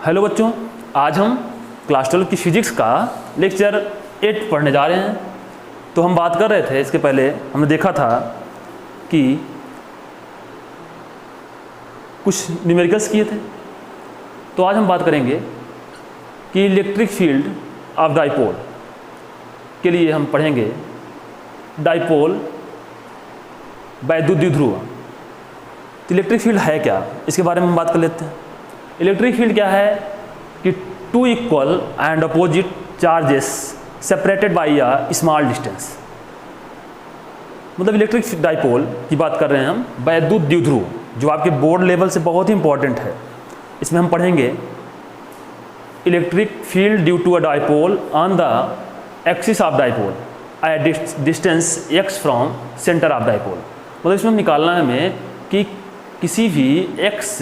Hello बच्चों, आज हम क्लास 12 की फिजिक्स का लेक्चर 8 पढ़ने जा रहे हैं। तो हम बात कर रहे थे, इसके पहले हमने देखा था कि कुछ न्यूमेरिकल्स किए थे। तो आज हम बात करेंगे कि इलेक्ट्रिक फील्ड ऑफ डाइपोल के लिए हम पढ़ेंगे डाइपोल वैद्युत द्विध्रुव। तो इलेक्ट्रिक फील्ड है क्या, इसके बारे में हम बात कर लेते हैं। इलेक्ट्रिक फील्ड क्या है कि two equal and opposite charges separated by a small distance. मतलब इलेक्ट्रिक डाइपोल की बात कर रहे हैं हम, वैद्युत द्विध्रुव, जो आपके बोर्ड लेवल से बहुत ही इंपॉर्टेंट है। इसमें हम पढ़ेंगे electric field due to a dipole on the axis of dipole at distance x from centre of dipole. मतलब इसमें हम निकालना है हमें कि किसी भी x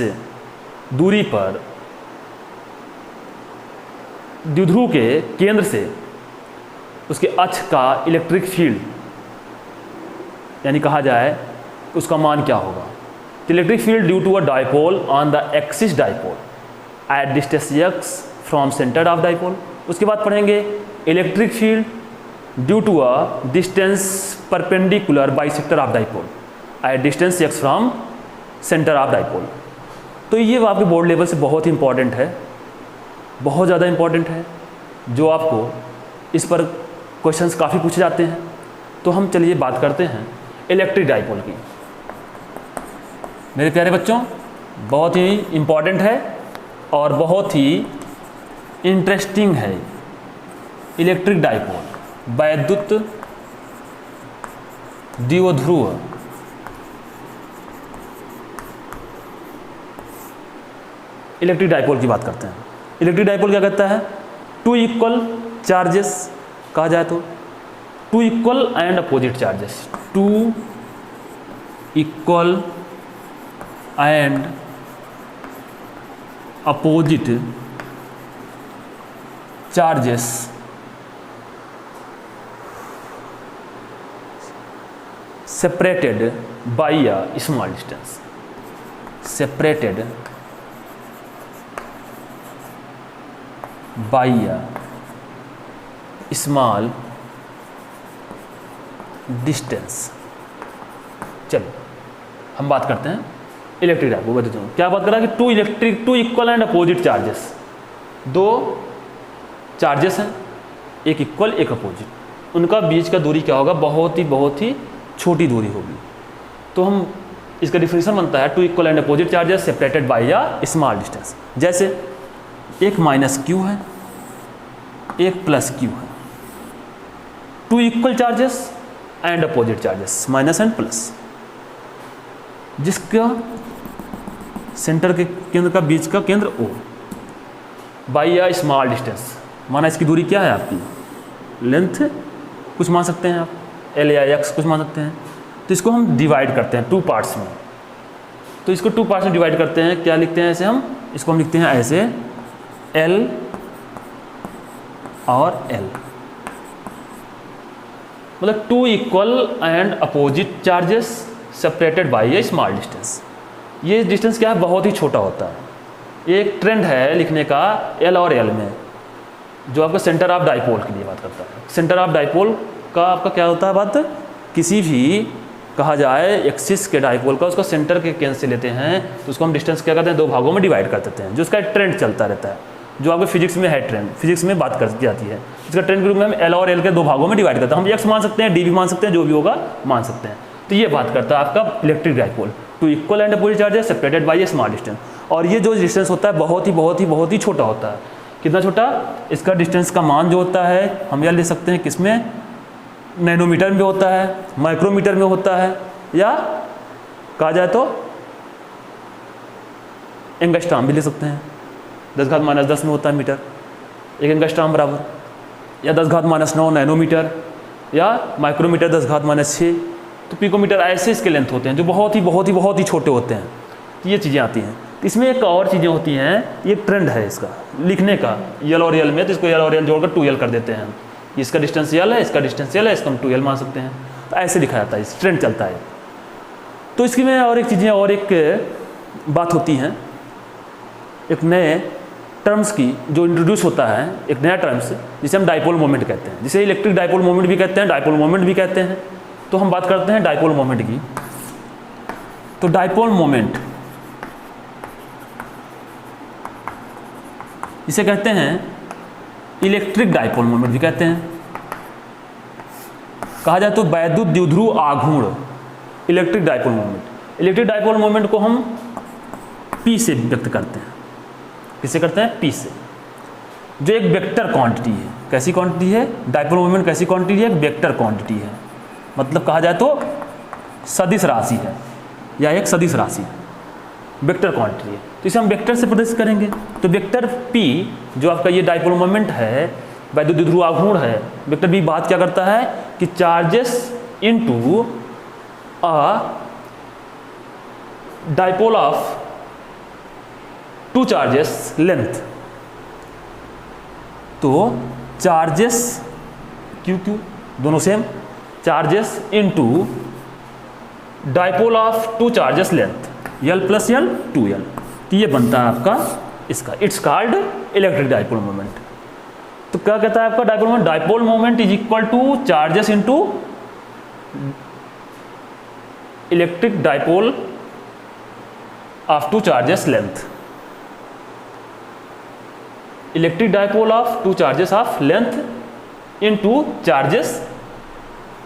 दूरी पर द्विध्रुव के केंद्र से उसके अक्ष का इलेक्ट्रिक फील्ड, यानी कहा जाए उसका मान क्या होगा। Electric field due to a dipole on the axis dipole at distance x from centre of dipole. उसके बाद पढ़ेंगे electric field due to a distance perpendicular bisector of dipole at distance x from centre of dipole. तो ये आपके board level से बहुत ही important है, बहुत ज़्यादा इंपॉर्टेंट है, जो आपको इस पर क्वेश्चंस काफ़ी पूछे जाते हैं। तो हम चलिए बात करते हैं इलेक्ट्रिक डाइपोल की। मेरे प्यारे बच्चों, बहुत ही इंपॉर्टेंट है और बहुत ही इंटरेस्टिंग है इलेक्ट्रिक डाइपोल, वैद्युत द्विध्रुव। इलेक्ट्रिक डाइपोल की बात करते हैं। इलेक्ट्रिक डाइपोल क्या कहता है? टू इक्वल चार्जेस, कहा जाए तो two equal and opposite charges, two equal and opposite charges separated by a small distance, separated by a small distance। चलो हम बात करते हैं इलेक्ट्रिक डाइपोल। बताते हैं क्या बात कर रहा है कि two equal and opposite charges, दो चार्जेस हैं, एक इक्वल एक अपोजिट, उनका बीच का दूरी क्या होगा? बहुत ही छोटी दूरी होगी। तो हम इसका डिफिनेशन बनता है two equal and opposite charges separated by a small distance. जैसे एक माइनस क्यू है, एक प्लस क्यू है। Two equal charges and opposite charges, minus and plus, जिसका सेंटर के केंद्र का बीच का केंद्र O by a small distance. माना इसकी दूरी क्या है आपकी? लेंथ कुछ मान सकते हैं आप, L या X कुछ मान सकते हैं। तो इसको हम डिवाइड करते हैं टू पार्ट्स में। तो इसको टू पार्ट्स में डिवाइड करते हैं, क्या लिखते हैं ऐसे? हम इसको हम लिखते हैं ऐसे L और L, मतलब two equal and opposite charges separated by a small distance. ये डिस्टेंस क्या है? बहुत ही छोटा होता है। एक ट्रेंड है लिखने का L और L में, जो आपका सेंटर ऑफ डाइपोल के लिए बात करता है। सेंटर ऑफ डाइपोल का आपका क्या होता है बात? किसी भी कहा जाए एक्सिस के डाइपोल का, उसका सेंटर के केंद्र से लेते हैं तो उसको हम डिस्टेंस क्या करते हैं? दो भागों में डिवाइड कर देते हैं, जो उसका ट्रेंड चलता रहता है, जो आपके फिजिक्स में है ट्रेंड, फिजिक्स में बात कर जाती है। इसका ट्रेंड के रूप में हम L और L के दो भागों में डिवाइड करते हैं। हम X मान सकते हैं, D भी मान सकते हैं, जो भी होगा मान सकते हैं। तो ये बात करता है आपका electric dipole, two equal and opposite charges separated by a small distance. और ये जो डिस्टेंस होता है बहुत ही छोटा होता है। कितना छोटा? इसका डिस्टेंस का मान जो होता है हम यह ले सकते हैं किसमें? नैनोमीटर में होता है, माइक्रोमीटर में होता है, या कहा जाए तो एंगस्ट्रॉम भी ले सकते हैं। 10⁻⁻10 में होता है मीटर, एक एंगस्ट्रॉम बराबर, या 10⁻⁹ नैनोमीटर, या माइक्रोमीटर 10⁻⁶। तो पिकोमीटर, ऐसे इसके लेंथ होते हैं जो बहुत ही छोटे होते हैं। तो ये चीज़ें आती हैं। इसमें एक और चीज़ें होती हैं, ये ट्रेंड है इसका लिखने का L और L में, तो इसको L और L जोड़कर 2L कर देते हैं। इसका डिस्टेंस L है, इसका डिस्टेंस L है, इसको हम 2L मान सकते हैं। तो ऐसे लिखा जाता है, इस ट्रेंड चलता है। तो इसकी में और एक चीज़ें और एक बात होती हैं, एक नए टर्म्स की जो इंट्रोड्यूस होता है, एक नया टर्म्स जिसे हम डाइपोल मोमेंट कहते हैं, जिसे इलेक्ट्रिक डाइपोल मोमेंट भी कहते हैं, डाइपोल मोमेंट भी कहते हैं। तो हम बात करते हैं डाइपोल मोमेंट की। तो डाइपोल मोमेंट इसे कहते हैं इलेक्ट्रिक डाइपोल मोमेंट भी कहते हैं। कहा जाए तो वैद्युत द्विध्रुव आघूर्ण electric dipole moment. Electric dipole moment को हम P से व्यक्त करते हैं। किससे करते हैं? P से, जो एक वेक्टर क्वांटिटी है। कैसी क्वांटिटी है? डाइपोल मोमेंट कैसी क्वांटिटी है? एक वेक्टर क्वांटिटी है, मतलब कहा जाए तो सदिश राशि है, या एक सदिश राशि है, वेक्टर क्वांटिटी है। तो इसे हम वेक्टर से प्रदर्शित करेंगे। तो वेक्टर P जो आपका ये डाइपोल मोमेंट है, वैद्युत द्विध्रुव आघूर्ण है, वेक्टर P बात क्या करता है कि charges into a dipole of two charges length. तो चार्जेस क्यू क्यू दोनों same, charges into dipole of two charges length L plus L 2L। तो ये बनता है आपका इसका, it's called electric dipole moment. तो क्या कहता है आपका dipole moment? Dipole moment is equal two charges into electric dipole of two charges length. Electric dipole of two charges of length into charges,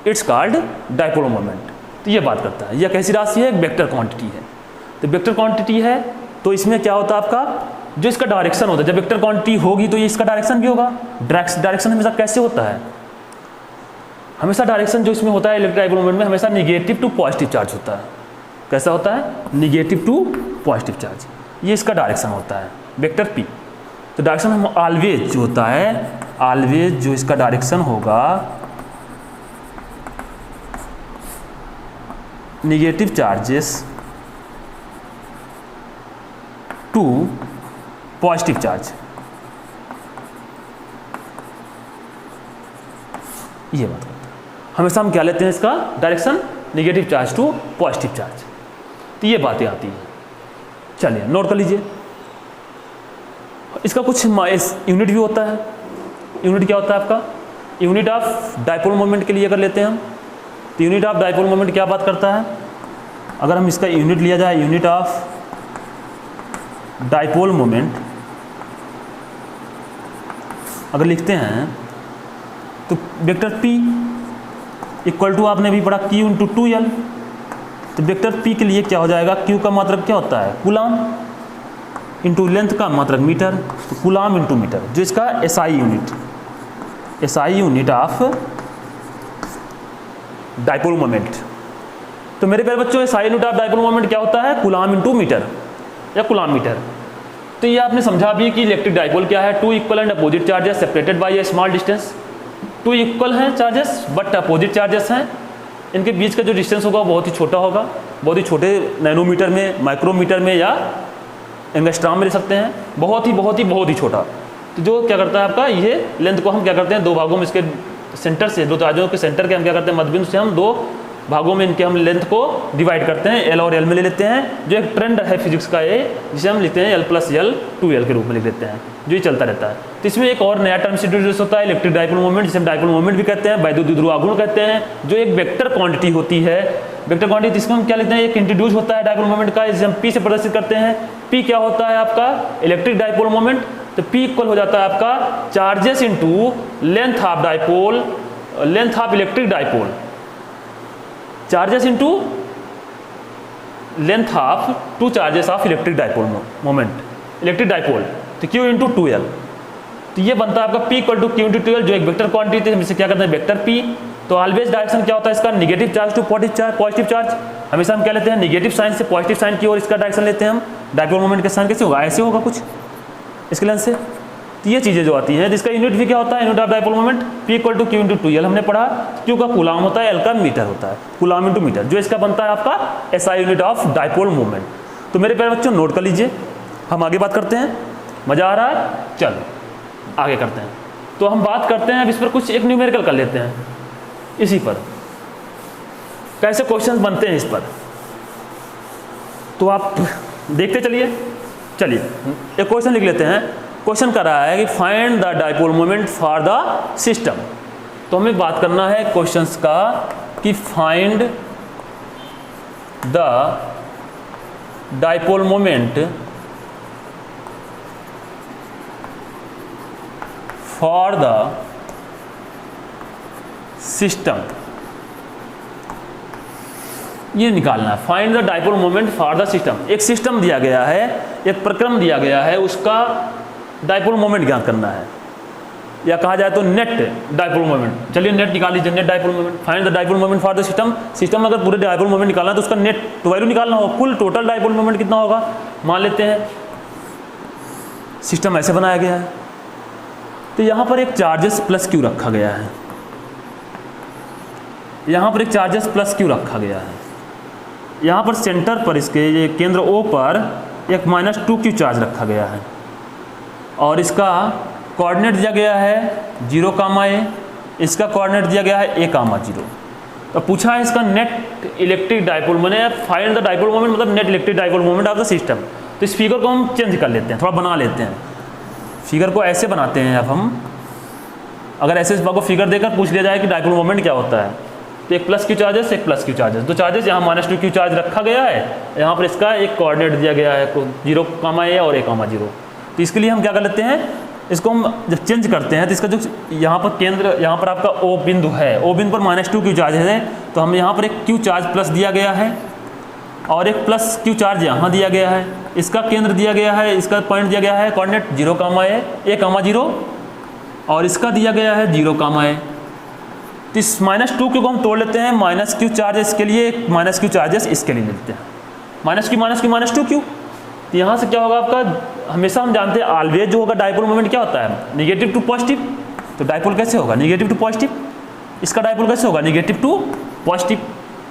it's called dipole moment. तो ये बात करता है। यह कैसी राशि है? एक वेक्टर क्वांटिटी है। तो वेक्टर क्वांटिटी है तो इसमें क्या होता है आपका, जो इसका डायरेक्शन होता है, जब वेक्टर क्वांटिटी होगी तो ये इसका डायरेक्शन भी होगा। डायरेक्शन हमेशा कैसे होता है? हमेशा डायरेक्शन जो इसमें होता है इलेक्ट्रिक डाइपोल मोमेंट में, हमेशा निगेटिव टू पॉजिटिव चार्ज होता है। कैसा होता है? निगेटिव टू पॉजिटिव चार्ज, ये इसका डायरेक्शन होता है वेक्टर P। तो डायरेक्शन हम ऑलवेज जो होता है, ऑलवेज जो इसका डायरेक्शन होगा negative charges to positive charge, ये बात करते हैं। हमेशा हम क्या लेते हैं इसका direction? Negative charge to positive charge. तो ये बातें आती हैं। चलिए नोट कर लीजिए। इसका कुछ यूनिट भी होता है। यूनिट क्या होता है आपका? यूनिट ऑफ डाइपोल मोमेंट के लिए अगर लेते हैं हम, तो यूनिट ऑफ डाइपोल मोमेंट क्या बात करता है? अगर हम इसका यूनिट लिया जाए, यूनिट ऑफ डाइपोल मोमेंट अगर लिखते हैं तो वेक्टर P इक्वल टू, आपने अभी पढ़ा Q इंटू 2L। तो वेक्टर P के लिए क्या हो जाएगा? Q का मात्रक क्या होता है? कूलाम, इंटू लेंथ का मात्रक मीटर, तो कूलाम इंटू मीटर, जो इसका SI unit of dipole moment. तो मेरे प्यारे बच्चों SI unit of dipole moment क्या होता है? कूलाम इंटू मीटर या कूलाम मीटर। तो ये आपने समझा भी कि इलेक्ट्रिक डाइपोल क्या है? Two equal and opposite charges separated by a small distance. Two equal हैं चार्जेस बट अपोजिट चार्जेस हैं, इनके बीच का जो डिस्टेंस होगा वो बहुत ही छोटा होगा, बहुत ही छोटे नैनोमीटर में, माइक्रोमीटर में या एंगस्ट्राम में ले सकते हैं, बहुत ही छोटा। तो जो क्या करता है आपका, ये लेंथ को हम क्या करते हैं दो भागों में, इसके सेंटर से, दो चार्जों के सेंटर के हम क्या करते हैं मध्यबिंदु से हम दो भागों में इनके हम लेंथ को डिवाइड करते हैं, L और L में ले लेते हैं। जो एक ट्रेंड है फिजिक्स का ये, जिसे हम लिखते हैं L प्लस L 2L के रूप में लिख देते हैं, जो ये चलता रहता है। तो इसमें एक और नया टर्म इंट्रोड्यूस होता है, इलेक्ट्रिक डाइपोल मोमेंट, जिसे हम डाइपोल मोमेंट भी कहते हैं, वैद्युत द्विध्रुव आघूर्ण कहते हैं, जो एक वेक्टर क्वांटिटी होती है। वेक्टर क्वांटिटी जिसमें हम क्या लिखते हैं, एक इंट्रोड्यूस होता है डाइपोल मोमेंट का, जिसे हम P से प्रदर्शित करते हैं। P क्या होता है आपका? Electric dipole moment. तो P इक्वल हो जाता है आपका charges into length of dipole, length of electric dipole, charges into length of two charges of electric dipole moment, electric dipole. तो Q इंटू 2L। तो ये बनता है आपका P equal to Q into 2L, जो एक वेक्टर क्वांटिटी है, हम इसे क्या करते हैं वेक्टर P। तो ऑलवेज डायरेक्शन क्या होता है इसका? Negative charge to positive charge. हमेशा हम क्या लेते हैं निगेटिव साइन से पॉजिटिव साइन की ओर इसका डायरेक्शन लेते हैं हम। डाइपोल मोमेंट का साइन कैसे होगा? ऐसे होगा कुछ इसके लेंथ से। तो ये चीज़ें जो आती हैं, जिसका यूनिट भी क्या होता है, unit of dipole moment P equal to Q into 2L हमने पढ़ा। Q का कूलाम होता है, L का मीटर होता है, कूलाम इंटू मीटर, जो इसका बनता है आपका SI unit of dipole moment. तो मेरे प्यारे बच्चों नोट कर लीजिए, हम आगे बात करते हैं। मज़ा आ रहा है? चलो आगे करते हैं। तो हम बात करते हैं अब इस पर कुछ एक न्यूमेरिकल कर लेते हैं, इसी पर कैसे क्वेश्चंस बनते हैं इस पर, तो आप देखते चलिए। चलिए एक क्वेश्चन लिख लेते हैं। क्वेश्चन कर रहा है कि find the dipole moment for the system. तो हमें बात करना है क्वेश्चंस का कि find the dipole moment for the system, ये निकालना है। Find the dipole moment for the system. एक सिस्टम दिया गया है, एक प्रक्रम दिया गया है, उसका डाइपोल मोमेंट ज्ञात करना है, या कहा जाए तो नेट डाइपोल मोमेंट। चलिए नेट निकाल लीजिए, net dipole moment. Find the dipole moment for the system. System में अगर पूरे डाइपोल मोमेंट निकालना है तो उसका नेट वैल्यू निकालना होगा, कुल टोटल डाइपोल मोमेंट कितना होगा। मान लेते हैं सिस्टम ऐसे बनाया गया है, तो यहाँ पर एक चार्जेस प्लस क्यू रखा गया है, यहाँ पर एक चार्जेस प्लस क्यू रखा गया है, यहाँ पर सेंटर पर इसके ये केंद्र O पर एक -2q चार्ज रखा गया है, और इसका कोऑर्डिनेट दिया गया है 0, a, इसका कोऑर्डिनेट दिया गया है a, 0। तो पूछा है इसका नेट इलेक्ट्रिक डाइपोल, मैंने फाइंड द डाइपोल मोमेंट मतलब net electric dipole moment of the system. तो इस फिगर को हम चेंज कर लेते हैं, थोड़ा बना लेते हैं। फिगर को ऐसे बनाते हैं अब हम, अगर ऐसे इस बात को फिगर देकर पूछ लिया जाए कि डाइपोल मोमेंट क्या होता है, तो एक प्लस क्यू चार्जेस, एक प्लस क्यू चार्जेस, दो चार्जेस, यहाँ -2q चार्ज रखा गया है, यहाँ पर इसका एक कोऑर्डिनेट दिया गया है 0, a और a, 0। तो इसके लिए हम क्या कर लेते हैं, इसको हम जब चेंज करते हैं तो इसका जो यहाँ पर केंद्र, यहाँ पर आपका O बिंदु है, O बिंदु पर -2q चार्ज है, तो हम यहाँ पर एक q चार्ज प्लस दिया गया है और एक प्लस q चार्ज यहाँ दिया गया है। इसका केंद्र दिया गया है, इसका पॉइंट दिया गया है कोऑर्डिनेट 0, a, 0, और इसका दिया गया है 0, a। तो इस -2q को हम तोड़ लेते हैं, -q चार्जेस के लिए, -q चार्जेस इसके लिए लेते हैं, -q, तो यहाँ से क्या होगा आपका, हमेशा हम जानते हैं ऑलवेज जो होगा डाइपोल मोमेंट क्या होता है, नेगेटिव टू पॉजिटिव। तो डाइपोल कैसे होगा, नेगेटिव टू पॉजिटिव। इसका डाइपोल कैसे होगा, नेगेटिव टू पॉजिटिव।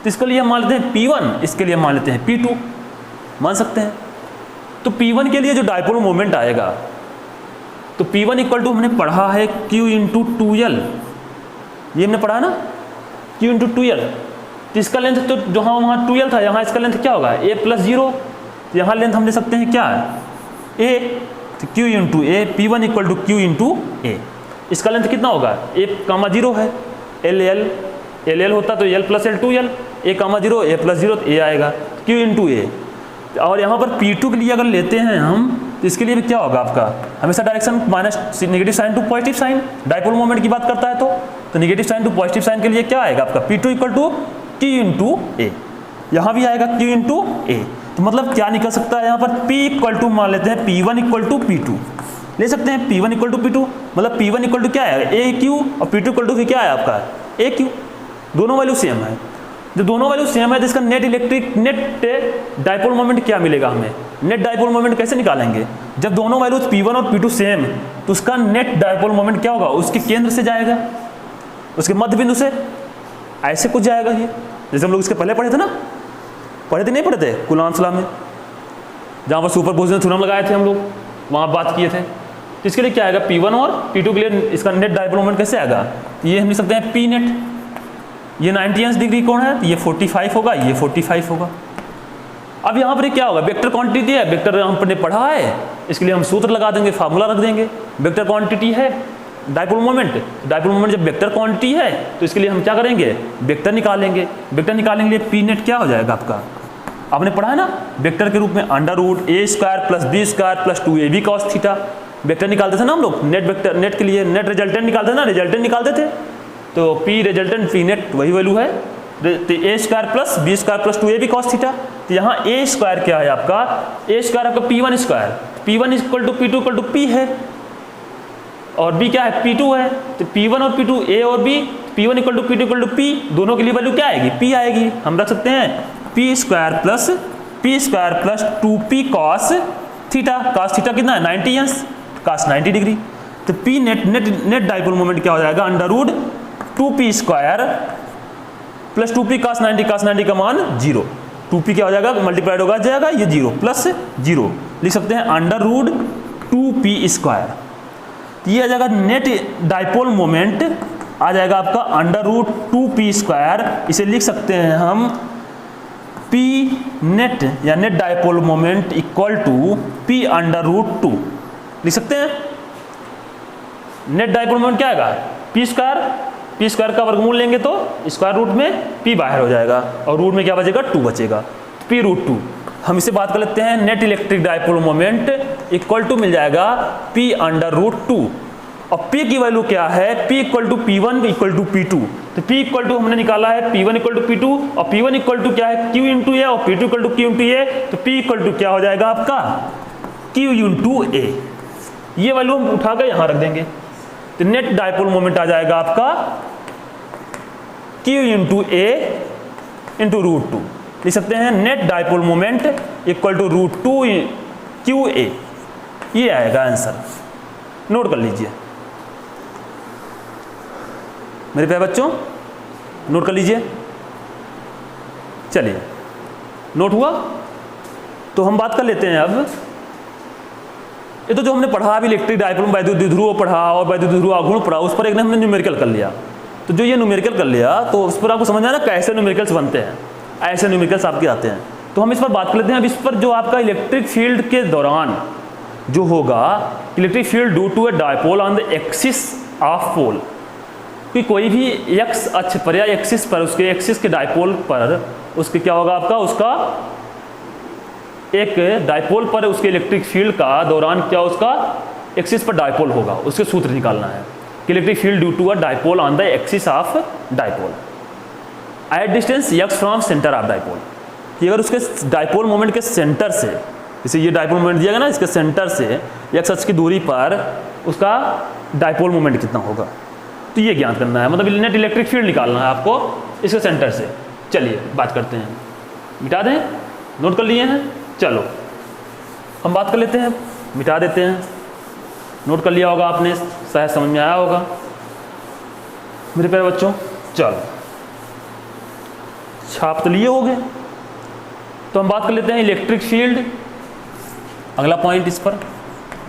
तो इसके लिए हम मान लेते हैं P1, इसके लिए हम मान लेते हैं P2, मान सकते हैं। तो P1 के लिए जो डाइपोल मोमेंट आएगा, तो P1 इक्वल टू हमने पढ़ा है Q × 2L, ये हमने पढ़ा ना, Q × 2L। तो इसका लेंथ तो जहाँ वहाँ 2L था, यहाँ इसका लेंथ क्या होगा, a + 0। तो यहाँ लेंथ हम ले सकते हैं क्या है, a, तो Q × a, P1 equal to Q × a। इसका लेंथ कितना होगा, a, 0 है, L होता तो L + L 2L, a, 0, a + 0, तो a आएगा, Q × a। और यहाँ पर P2 के लिए अगर लेते हैं हम, तो इसके लिए भी क्या होगा आपका, हमेशा direction negative sign to positive sign, dipole moment की बात करता है तो negative sign to positive sign के लिए क्या आएगा आपका, P2 equal to Q × a। यहाँ भी आएगा Q × a। तो मतलब क्या निकल सकता है यहाँ पर, P इक्वल टू मान लेते हैं P1 इक्वल टू P2 ले सकते हैं, P1 इक्वल टू P2, मतलब P1 इक्वल टू क्या है, AQ, और P2 इक्वल टू क्या है आपका, AQ। दोनों वैल्यू सेम है। जब दोनों वैल्यू सेम है तो इसका नेट डाइपोल मोमेंट क्या मिलेगा हमें, नेट डाइपोल मोमेंट कैसे निकालेंगे, जब दोनों वैल्यू P1 और P2 सेम, तो उसका नेट डाइपोल मोमेंट क्या होगा, उसके केंद्र से जाएगा, उसके मध्य बिंदु से ऐसे कुछ जाएगा। ये जैसे हम लोग इसके पहले पढ़े थे ना, पढ़े थे नहीं पढ़े थे कूलॉम्स लॉ में, जहाँ पर सुपरपोजिशन थ्योरम लगाए थे हम लोग, वहाँ बात किए थे। तो इसके लिए क्या आएगा, P1 और P2 के लिए इसका नेट डाइपोल मोमेंट कैसे आएगा, ये हम लिख सकते हैं P नेट। ये 90 डिग्री कोण है, तो ये 45 होगा, ये 45 होगा। अब यहाँ पर क्या होगा, वेक्टर क्वांटिटी है, वेक्टर हमने पढ़ा है, इसके लिए हम सूत्र लगा देंगे, फार्मूला रख देंगे। वेक्टर क्वांटिटी है डाइपोल मोमेंट, जब वेक्टर क्वांटिटी है तो इसके लिए हम क्या करेंगे, वेक्टर निकालेंगे। वेक्टर निकालने के लिए P नेट क्या हो जाएगा आपका, आपने पढ़ा है ना, वेक्टर के रूप में √a² + b² + 2ab cos theta vector निकालते थे ना हम लोग। नेट वेक्टर, नेट के लिए नेट रिजल्टेंट निकालते थे ना, रिजल्टेंट निकालते थे, तो P रिजल्टेंट P नेट वही वैल्यू है, तो a² + b² + 2ab cos theta. तो यहाँ a² क्या है आपका, a² आपका P1 equal to P2 equal to P है, और b क्या है, P2 है। तो P1 और P2, a और b, P1 equal to P2 equal to P, दोनों के लिए वैल्यू क्या आएगी, P आएगी। हम रख सकते हैं P² + 2p cos theta. cos theta कितना है, 90 अंश, cos 90 डिग्री। तो P नेट डाइपोल मोमेंट क्या हो जाएगा, √2p² + 2p cos 90 का मान 0। 2p क्या हो जाएगा, मल्टीप्लाइड होगा जाएगा, ये 0 + 0 लिख सकते हैं √2p²। ये आ जाएगा नेट डाइपोल मोमेंट, आ जाएगा आपका √2p²। इसे लिख सकते हैं हम P नेट या net dipole moment equal to P √2 लिख सकते हैं। नेट डाइपोल मोमेंट क्या आएगा, पी स्क्वायर का वर्गमूल लेंगे तो स्क्वायर रूट में पी बाहर हो जाएगा और रूट में क्या बचेगा, 2 बचेगा, पी रूट 2। हम इसे बात कर लेते हैं, net electric dipole moment equal to मिल जाएगा पी अंडर रूट 2। और P की वैल्यू क्या है, P equal to P1 equal to P2। तो P इक्वल टू हमने निकाला है P1 इक्वल टू P2 और P1 इक्वल टू क्या है, Q इंटू ए और P2 equal to Q into a. तो P इक्वल टू क्या हो जाएगा आपका, Q इंटू ए। ये वैल्यू हम उठाकर यहाँ रख देंगे तो नेट डाइपोल मोमेंट आ जाएगा आपका Q into a into root 2। लिख सकते हैं net dipole moment equal to root 2 Q a, ये आएगा आंसर। नोट कर लीजिए मेरे प्यारे बच्चों, नोट कर लीजिए। चलिए नोट हुआ तो हम बात कर लेते हैं अब, ये तो जो हमने पढ़ा अभी इलेक्ट्रिक डाइपोल वैद्युत द्विध्रुव पढ़ा और वैद्युत द्विध्रुव आघूर्ण पढ़ा, उस पर एक हमने न्यूमेरिकल कर लिया। तो जो ये न्यूमेरिकल कर लिया तो उस पर आपको समझ आना कैसे न्यूमेरिकल्स बनते हैं, ऐसे न्यूमेरिकल्स आपके आते हैं। तो हम इस पर बात कर लेते हैं। अब इस पर जो आपका इलेक्ट्रिक फील्ड के दौरान जो होगा, electric field due to a dipole on the axis of pole, कि कोई भी एक्स अक्ष पर या एक्सिस पर, उसके एक्सिस के डाइपोल पर उसके क्या होगा आपका, उसका एक डाइपोल पर उसके इलेक्ट्रिक फील्ड का दौरान क्या उसका एक्सिस पर डाइपोल होगा, उसके सूत्र निकालना है कि electric field due to a dipole on the axis of dipole at distance x from centre of dipole, कि अगर उसके डाइपोल मोमेंट के सेंटर से, जैसे ये डाइपोल मोमेंट दिया गया ना, इसके सेंटर से एक्स अक्ष की दूरी पर उसका डाइपोल मोमेंट कितना होगा, तो ये ज्ञात करना है। मतलब नेट इलेक्ट्रिक फील्ड निकालना है आपको इसके सेंटर से। चलिए बात करते हैं, मिटा दें, नोट कर लिए हैं, चलो हम बात कर लेते हैं, मिटा देते हैं। नोट कर लिया होगा आपने, शायद समझ में आया होगा मेरे प्यारे बच्चों। चलो छाप तो लिए होंगे, तो हम बात कर लेते हैं इलेक्ट्रिक फील्ड। अगला पॉइंट इस पर,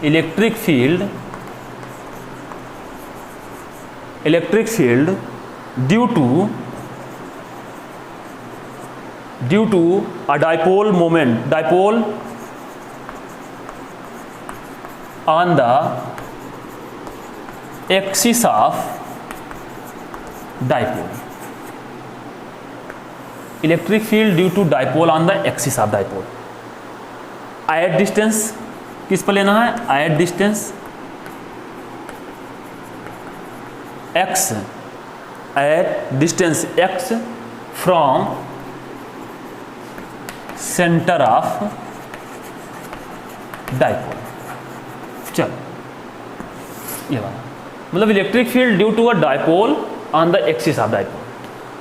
electric field due to a dipole moment, dipole on the axis of dipole, electric field due to dipole on the axis of dipole at distance, किस पर लेना है, at distance x, at distance x from centre of dipole. चलो ये बात, मतलब electric field due to a dipole on the axis of dipole,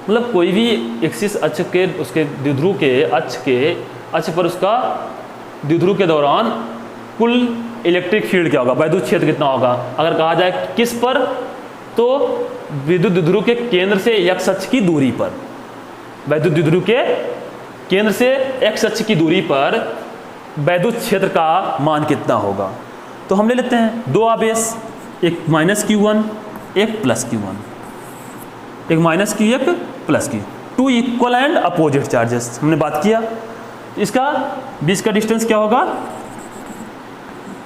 मतलब कोई भी एक्सिस अक्ष के, उसके द्विध्रुव के अक्ष पर उसका द्विध्रुव के दौरान कुल इलेक्ट्रिक फील्ड क्या होगा, वैद्युत क्षेत्र कितना होगा। अगर कहा जाए किस पर, तो विद्युत द्विध्रुव के केंद्र से एक्स अक्ष की दूरी पर, वैद्युत द्विध्रुव के केंद्र से एक्स अक्ष की दूरी पर वैद्युत क्षेत्र का मान कितना होगा। तो हम ले लेते हैं दो आवेश, एक माइनस Q1 एक प्लस Q1, एक माइनस Q एक plus Q, two equal and opposite charges हमने बात किया। इसका बीच का डिस्टेंस क्या होगा,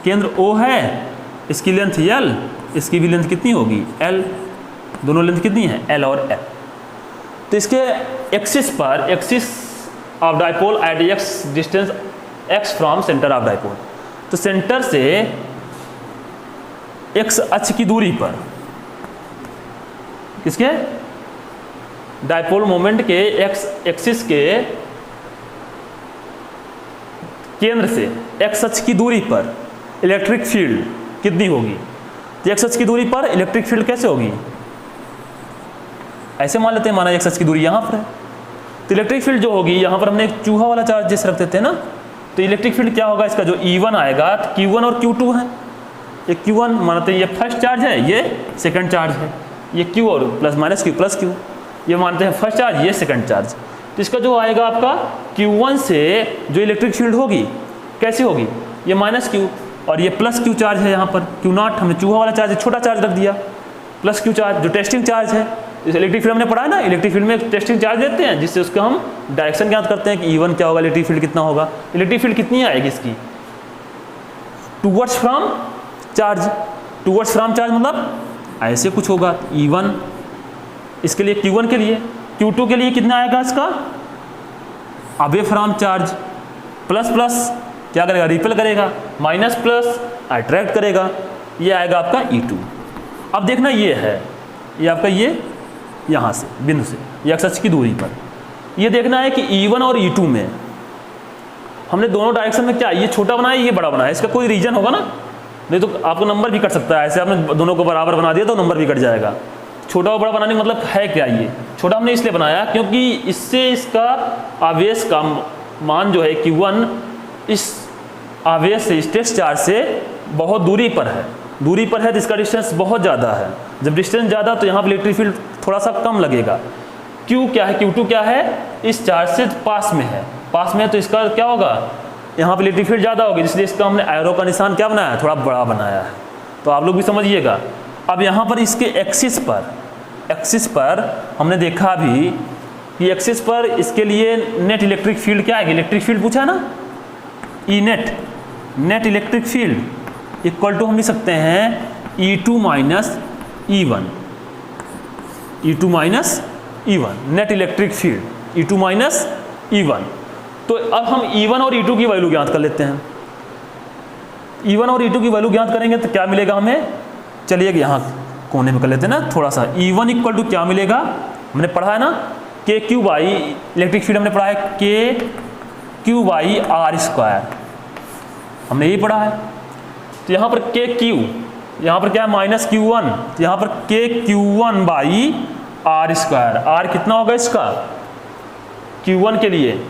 केंद्र O है, इसकी लेंथ L, इसकी भी लेंथ कितनी होगी L, दोनों लेंथ कितनी है L और L। तो इसके एक्सिस पर, axis of dipole at x distance x from centre of dipole, तो सेंटर से x अक्ष की दूरी पर, किसके डाइपोल मोमेंट के x एक्सिस के केंद्र से x अक्ष की दूरी पर इलेक्ट्रिक फील्ड कितनी होगी। तो x अक्ष की दूरी पर इलेक्ट्रिक फील्ड कैसे होगी, ऐसे मान लेते हैं, माना x अक्ष की दूरी यहाँ पर है, तो इलेक्ट्रिक फील्ड जो होगी, यहाँ पर हमने एक चूहा वाला चार्ज जैसे रख देते हैं ना, तो इलेक्ट्रिक फील्ड क्या होगा, इसका जो E1 आएगा, तो Q1 और Q2 है, ये Q1 मानते हैं ये फर्स्ट चार्ज है, ये सेकंड चार्ज है, ये Q और plus minus Q plus Q, ये मानते हैं फर्स्ट चार्ज, ये सेकंड चार्ज। तो इसका जो आएगा आपका Q1 से जो इलेक्ट्रिक फील्ड होगी कैसी होगी, ये माइनस Q और ये प्लस Q चार्ज है, यहाँ पर Q0 हमने चूहा वाला चार्ज छोटा चार्ज रख दिया, प्लस Q चार्ज जो टेस्टिंग चार्ज है। इस इलेक्ट्रिक फील्ड हमने पढ़ा है ना, इलेक्ट्रिक फील्ड में एक टेस्टिंग चार्ज देते हैं जिससे उसका हम डायरेक्शन ज्ञात करते हैं कि E1 क्या होगा, इलेक्ट्रिक फील्ड कितना होगा। इलेक्ट्रिक फील्ड कितनी आएगी इसकी, towards from charge, towards from charge मतलब ऐसे कुछ होगा E1 इसके लिए, Q1 के लिए, Q2 के लिए कितना आएगा इसका away from charge, plus plus क्या करेगा रिपेल करेगा, माइनस प्लस अट्रैक्ट करेगा, ये आएगा आपका E2। अब देखना ये है, ये आपका ये यहाँ से बिंदु से ये एक्स अक्ष की दूरी पर, ये देखना है कि E1 और E2 में हमने दोनों डायरेक्शन में क्या ये छोटा बनाया ये बड़ा बनाया, इसका कोई रीजन होगा ना, नहीं तो आपको नंबर भी कट सकता है। ऐसे आपने दोनों को बराबर बना दिया तो नंबर भी कट जाएगा। छोटा और बड़ा बनाने का मतलब है क्या, ये छोटा हमने इसलिए बनाया क्योंकि इससे इसका आवेश का मान जो है Q1 इस आवेश से स्ट्रेस चार्ज से बहुत दूरी पर है, दूरी पर है तो इसका डिस्टेंस बहुत ज़्यादा है। जब डिस्टेंस ज़्यादा तो यहाँ पर इलेक्ट्रिक फील्ड थोड़ा सा कम लगेगा। Q क्या है, Q2 क्या है, इस चार्ज से पास में है, पास में है तो इसका क्या होगा यहाँ पर इलेक्ट्रिक फील्ड ज़्यादा होगी, इसलिए इसका हमने एरो का निशान क्या बनाया है, थोड़ा बड़ा बनाया है। तो आप लोग भी समझिएगा। अब यहाँ पर इसके एक्सिस पर हमने देखा भी कि एक्सिस पर इसके लिए नेट इलेक्ट्रिक फील्ड क्या है, इलेक्ट्रिक फील्ड पूछा ना, E net electric field equal to हम लिख सकते हैं E2 minus E1, E2 minus E1 net electric field E2 minus E1। तो अब हम E1 और E2 की वैल्यू ज्ञात कर लेते हैं। E1 और E2 की वैल्यू ज्ञात करेंगे तो क्या मिलेगा हमें, चलिए यहाँ कोने में कर लेते हैं ना थोड़ा सा। E1 इक्वल टू क्या मिलेगा, हमने पढ़ा है ना KQ बाई इलेक्ट्रिक फील्ड हमने पढ़ा है KQ बाई R स्क्वायर, हमने यही पढ़ा है। तो यहाँ पर KQ, यहाँ पर क्या है माइनस Q1, तो यहाँ पर KQ1 by R square, R कितना होगा इसका Q1 के लिए,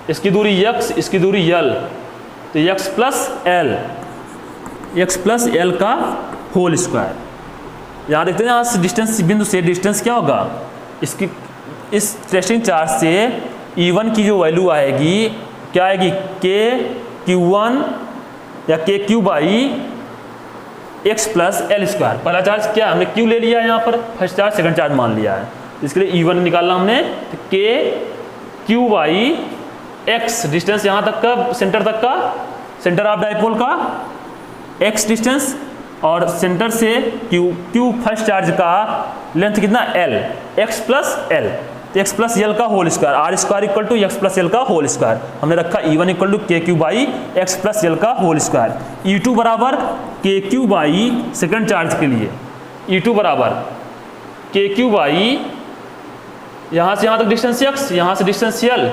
इसकी दूरी x, इसकी दूरी L, तो x प्लस L का होल स्क्वायर। यहाँ देखते हैं यहाँ से डिस्टेंस बिंदु से डिस्टेंस क्या होगा, इसकी इस टेस्टिंग चार्ज से E1 की जो वैल्यू आएगी क्या आएगी KQ1 या KQ by x plus L square. पहला चार्ज क्या हमने Q ले लिया है, यहाँ पर फर्स्ट चार्ज सेकंड चार्ज मान लिया है, इसके लिए E1 निकालना हमने, तो KQ बाई x डिस्टेंस यहाँ तक का सेंटर तक का, सेंटर ऑफ डाइपोल का x डिस्टेंस और सेंटर से Q फर्स्ट चार्ज का लेंथ कितना L, x प्लस L, तो x प्लस L का whole square, R square equal to x plus L का होल स्क्वायर। हमने रखा E1 equal to KQ by x plus L का whole square. E2 बराबर KQ by second charge के लिए, E2 बराबर KQ बाई यहाँ से यहाँ तक डिस्टेंस x, यहाँ से डिस्टेंस L,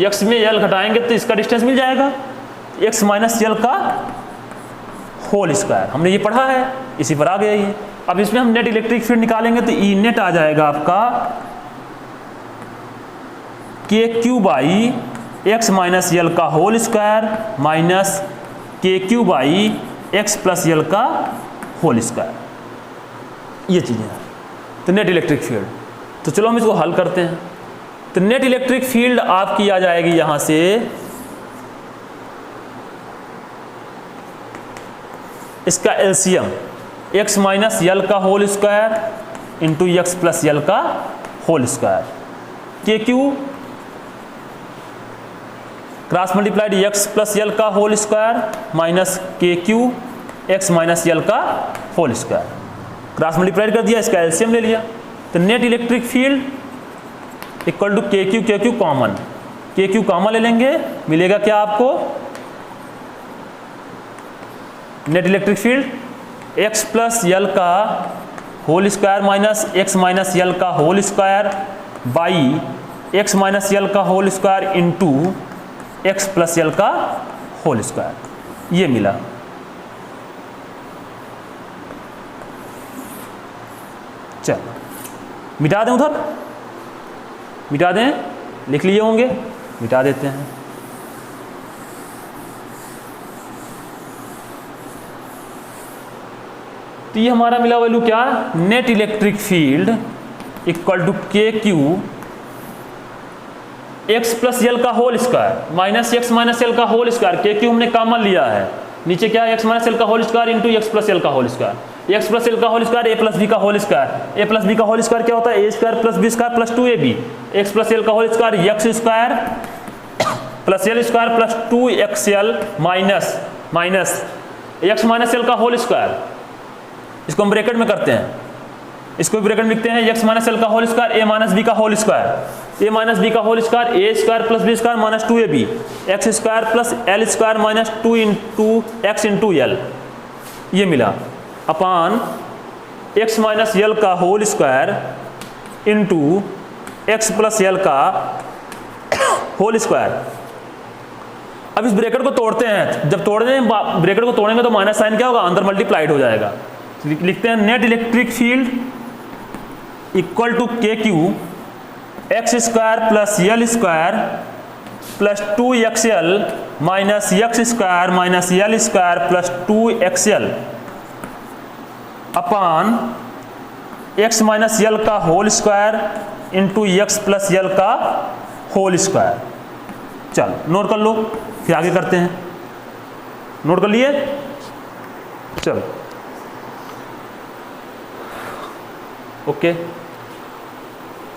x में L घटाएंगे तो इसका डिस्टेंस मिल जाएगा x माइनस L का होल स्क्वायर। हमने ये पढ़ा है, इसी पर आ गया ये। अब इसमें हम नेट इलेक्ट्रिक फील्ड निकालेंगे तो E नेट आ जाएगा आपका KQ by x minus L का whole square minus KQ by x plus L का होल स्क्वायर, ये चीज़ें हैं। तो नेट इलेक्ट्रिक फील्ड, तो चलो हम इसको हल करते हैं। तो नेट इलेक्ट्रिक फील्ड आपकी आ जाएगी यहाँ से इसका एलसीएम x माइनस L का whole square into x plus L का whole square, KQ cross multiplied x plus L का whole square minus KQ x minus L का होल स्क्वायर, क्रॉस मल्टीप्लाइड कर दिया, इसका एलसीएम ले लिया। तो net electric field equal to KQ common, KQ common ले लेंगे, मिलेगा क्या आपको net electric field x plus L का whole square minus x minus L का whole square by x minus L का whole square into x plus L का whole square, ये मिला। चलो मिटा दें, उधर मिटा दें, लिख लिए होंगे, मिटा देते हैं। तो ये हमारा मिला वैल्यू क्या, net electric field equal to KQ x plus L का whole square minus x minus L का होल स्क्वायर, KQ हमने कॉमन लिया है, नीचे क्या है x माइनस L का whole square into x plus L का whole square, x plus L का whole square a plus b का whole square, a plus b का होल स्क्वायर क्या होता है a square plus b square plus 2ab, x plus L का whole square x square plus L square plus 2xL minus x minus L का whole square, इसको हम bracket में करते हैं, इसको ब्रैकेट में लिखते हैं एक्स माइनस एल का whole square a minus b का whole square, a minus b का whole square a square plus b square minus 2ab x square plus L square minus 2 into x into l, ये मिला upon x minus l का whole square into x plus l का whole square. अब इस bracket को तोड़ते हैं, जब तोड़ने ब्रैकेट को तोड़ेंगे तो माइनस साइन क्या होगा, अंदर मल्टीप्लाइड हो जाएगा। लिखते हैं net electric field equal to k q x square plus L square plus 2xl minus x square minus L square plus 2xl upon x minus l का whole square into x plus l का whole square. चलो note कर लो, फिर आगे करते हैं। Note कर लिए, चलो ओके,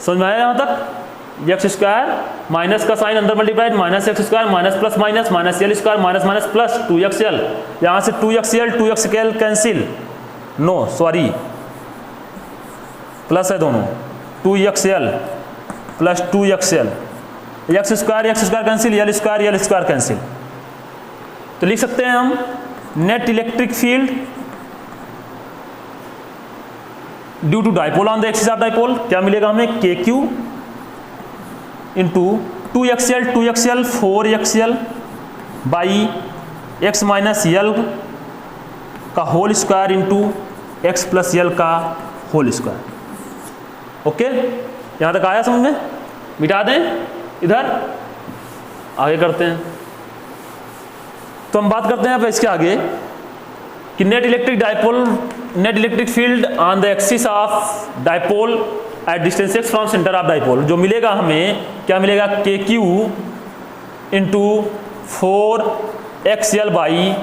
समझ में आया यहाँ तक। एक्स स्क्वायर माइनस का साइन अंदर multiplied minus x square minus plus minus minus L square minus minus plus 2xl, यहाँ से 2xl 2xl cancel, no sorry plus है दोनों, 2xl plus 2xl, x square cancel, l square cancel. तो लिख सकते हैं हम net electric field due to dipole on the axis of dipole, क्या मिलेगा हमें, k q into 2xl 4xl by x minus l का whole square into x plus l का होल स्क्वायर। ओके, यहाँ तक आया समझ में, मिटा दें, इधर आगे करते हैं। तो हम बात करते हैं अब इसके आगे कि net electric field on the axis of dipole at distance x from centre of dipole, जो मिलेगा हमें, क्या मिलेगा, k q into 4xl by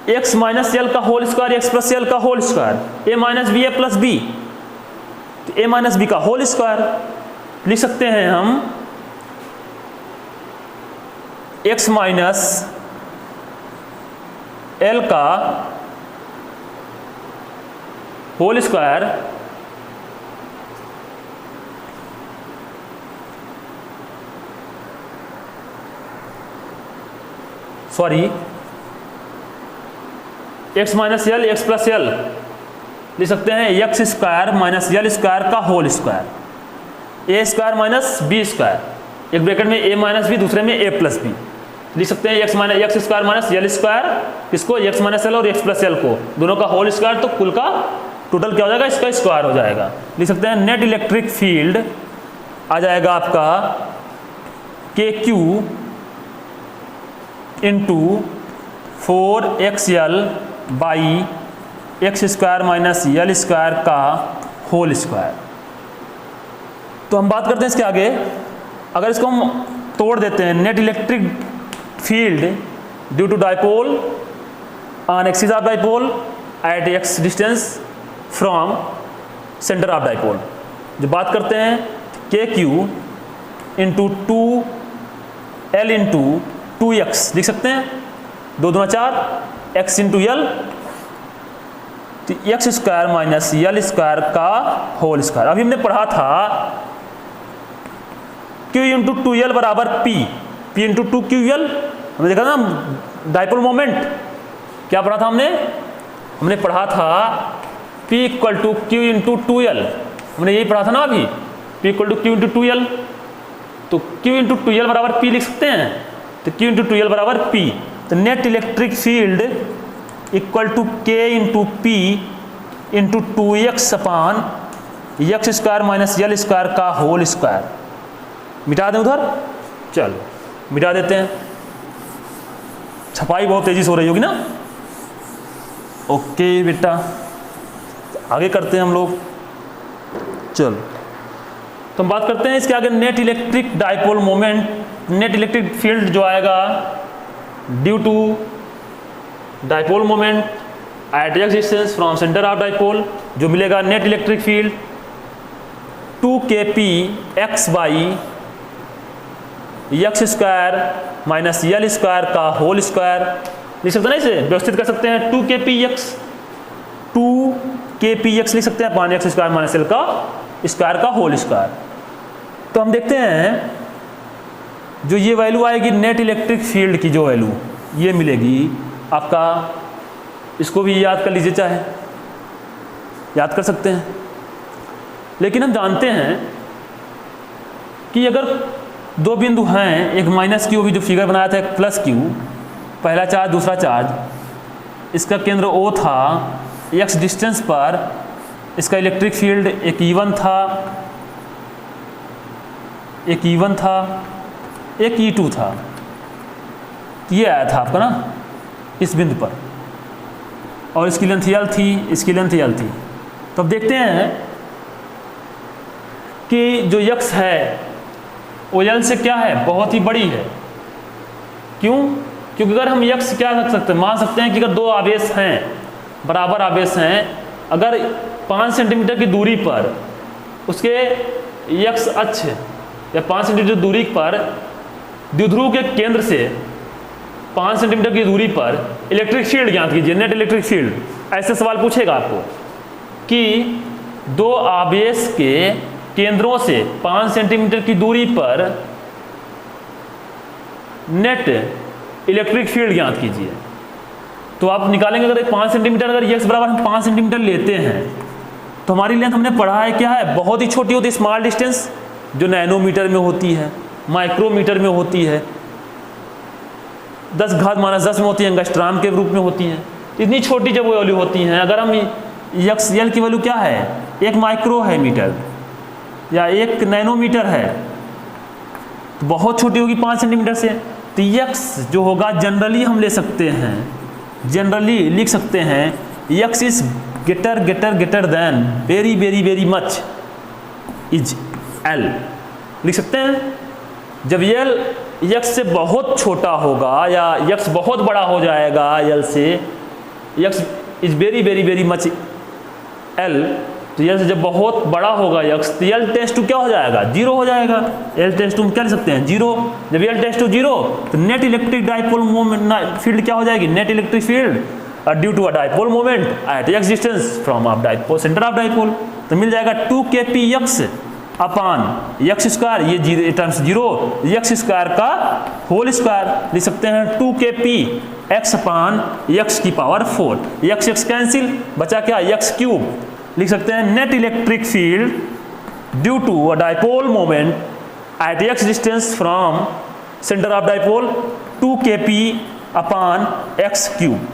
x minus l का whole square x plus l का whole square, a minus b a plus b, a minus b का whole square. लिख सकते हैं हम एक्स माइनस एल का whole square sorry x minus l x plus L लिख सकते हैं x square minus L square का whole square, a square minus B square, एक ब्रैकेट में ए माइनस बी दूसरे में ए प्लस बी। लिख सकते हैं x square minus L square, इसको एक्स माइनस एल और एक्स प्लस एल को दोनों का होल स्क्वायर, तो कुल का टोटल क्या हो जाएगा, इसका स्क्वायर हो जाएगा। लिख सकते हैं नेट इलेक्ट्रिक फील्ड आ जाएगा आपका के q into 4xl by x square minus L square का होल स्क्वायर। तो हम बात करते हैं इसके आगे, अगर इसको हम तोड़ देते हैं, net electric field due to dipole on axis of dipole at x distance from centre of dipole, जो बात करते हैं के q into 2l into 2x, लिख सकते हैं 2 दूना 4 x इंटू एल, तो x square minus L square का होल स्क्वायर। अभी हमने पढ़ा था Q इंटू 2l बराबर P इंटू 2QL, हमने देखा ना डाइपोल मोमेंट, क्या पढ़ा था हमने पढ़ा था P equal to Q into 2l, हमने यही पढ़ा था ना अभी, P equal to Q into 2l, तो Q इंटू 2l बराबर P लिख सकते हैं, तो Q इंटू 2l बराबर P, तो net electric field equal to K into P into 2x upon x square minus L square का होल स्क्वायर। मिटा दें उधर, चलो मिटा देते हैं, छपाई बहुत तेजी से हो रही होगी ना। ओके बेटा, आगे करते हैं हम लोग, चलो तो हम बात करते हैं इसके आगे net electric dipole moment, net electric field जो आएगा due to dipole moment at x distance from centre of dipole, जो मिलेगा net electric field 2kp x by x square minus L square का होल स्क्वायर। लिख सकते हैं ना, इसे व्यवस्थित कर सकते हैं 2kp x के पी एक्स लिख सकते हैं अपान एक्स स्क्वायर माइनस एल का स्क्वायर का होल स्क्वायर। तो हम देखते हैं जो ये वैल्यू आएगी नेट इलेक्ट्रिक फील्ड की, जो वैल्यू ये मिलेगी आपका, इसको भी याद कर लीजिए, चाहे याद कर सकते हैं। लेकिन हम जानते हैं कि अगर दो बिंदु हैं, एक माइनस क्यू भी जो फिगर बनाया था, एक प्लस क्यू, पहला चार्ज दूसरा चार्ज, इसका केंद्र ओ था, एक्स डिस्टेंस पर इसका इलेक्ट्रिक फील्ड एक E1 था, एक E1 था, एक E2 था। ये आया था आपका ना इस बिंदु पर, और इसकी लेंथ L थी, इसकी लेंथ L थी। तो अब देखते हैं कि जो x है वो L से क्या है, बहुत ही बड़ी है। क्यों? क्योंकि अगर हम x क्या रख सकते हैं, मान सकते हैं कि अगर दो आवेश हैं, बराबर आवेश हैं, अगर 5 सेंटीमीटर की दूरी पर उसके x अक्ष या 5 सेंटीमीटर दूरी पर द्विध्रुव के केंद्र से 5 सेंटीमीटर की दूरी पर इलेक्ट्रिक फील्ड ज्ञात कीजिए, नेट इलेक्ट्रिक फील्ड। ऐसे सवाल पूछेगा आपको कि दो आवेश के केंद्रों से 5 सेंटीमीटर की दूरी पर नेट इलेक्ट्रिक फील्ड ज्ञात कीजिए। तो आप निकालेंगे, अगर 5 सेंटीमीटर, अगर x बराबर हम 5 सेंटीमीटर लेते हैं तो हमारी लेंथ हमने पढ़ा है क्या है, बहुत ही छोटी होती है, स्मॉल डिस्टेंस, जो नैनोमीटर में होती है, माइक्रोमीटर में होती है, 10⁻⁻10 में होती है, एंगस्ट्राम के रूप में होती हैं। इतनी छोटी जब वैल्यू होती हैं, अगर हम एक्स एल की वैल्यू क्या है, 1 माइक्रो है मीटर या 1 नैनोमीटर है, तो बहुत छोटी होगी 5 सेंटीमीटर से। तो एक्स जो होगा जनरली हम ले सकते हैं, जनरली लिख सकते हैं x is greater than very much is L, लिख सकते हैं। जब एल एक्स से बहुत छोटा होगा या एक्स बहुत बड़ा हो जाएगा एल से, x is very much L, तो एल से जब बहुत बड़ा होगा एक्स, तो एल टेंस टू क्या हो जाएगा, 0 हो जाएगा। एल टेंस टू क्या लिख सकते हैं, 0। जब एल टेंस टू 0 तो net electric dipole moment field क्या हो जाएगी, net electric field due to a dipole moment at x distance from of dipole, centre of dipole, तो मिल जाएगा 2kpx अपान एक्स स्क्वायर, ये टर्म्स 0, एक्स स्क्वायर का whole square लिख सकते हैं 2kpx अपान एक्स की पावर 4, एक्स कैंसिल, बचा क्या, एक्स क्यूब, लिख सकते हैं net electric field due to a dipole moment at x distance from centre of dipole 2kp upon x cube,